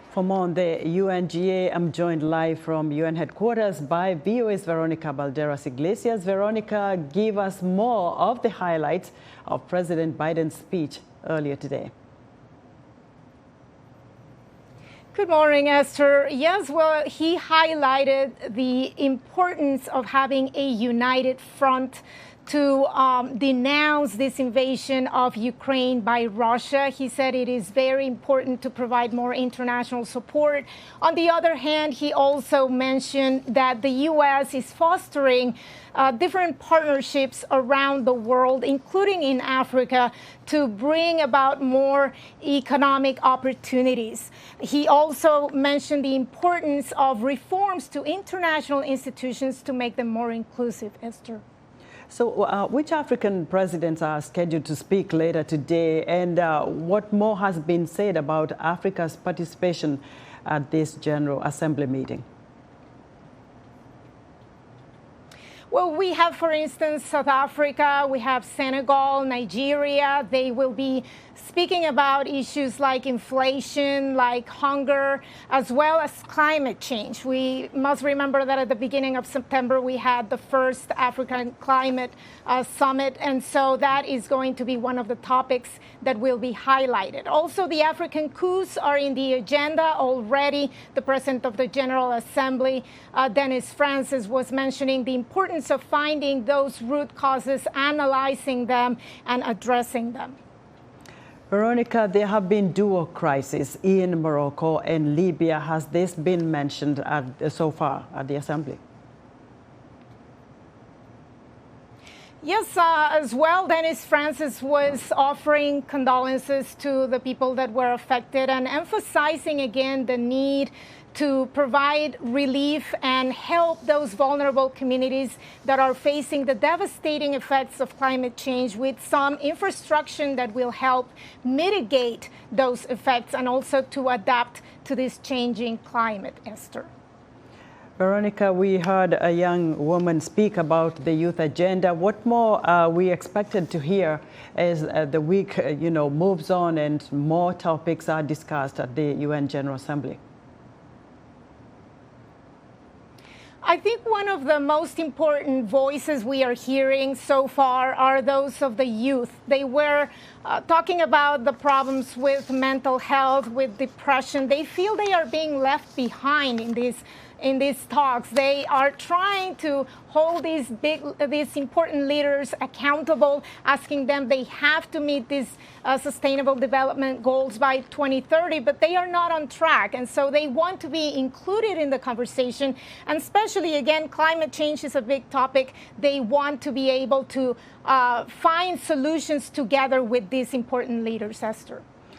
For more on the UNGA, I'm joined live from UN headquarters by VOA's Veronica Balderas Iglesias. Veronica, give us more of the highlights of President Biden's speech earlier today. Good morning, Esther. Yes, well, he highlighted the importance of having a united front to denounce this invasion of Ukraine by Russia. He said it is very important to provide more international support. On the other hand, he also mentioned that the U.S. is fostering different partnerships around the world, including in Africa, to bring about more economic opportunities. He also mentioned the importance of reforms to international institutions to make them more inclusive. Esther. So which African presidents are scheduled to speak later today, and what more has been said about Africa's participation at this General Assembly meeting? Well, we have, for instance, South Africa, we have Senegal, Nigeria. They will be speaking about issues like inflation, like hunger, as well as climate change. We must remember that at the beginning of September, we had the first African Climate Summit, and so that is going to be one of the topics that will be highlighted. Also, the African coups are in the agenda already. The President of the General Assembly, Dennis Francis, was mentioning the importance of finding those root causes, analyzing them, and addressing them. Veronica, there have been dual crises in Morocco and Libya. Has this been mentioned so far at the Assembly? Yes, as well, Dennis Francis was offering condolences to the people that were affected and emphasizing again the need to provide relief and help those vulnerable communities that are facing the devastating effects of climate change with some infrastructure that will help mitigate those effects and also to adapt to this changing climate. Esther. Veronica, we heard a young woman speak about the youth agenda. What more we expected to hear as the week moves on and more topics are discussed at the UN General Assembly? I think one of the most important voices we are hearing so far are those of the youth. They were talking about the problems with mental health, with depression. They feel they are being left behind in these talks. They are trying to hold these important leaders accountable, asking them they have to meet these sustainable development goals by 2030, but they are not on track. And so they want to be included in the conversation. And especially, again, climate change is a big topic. They want to be able to find solutions together with these important leaders, Esther.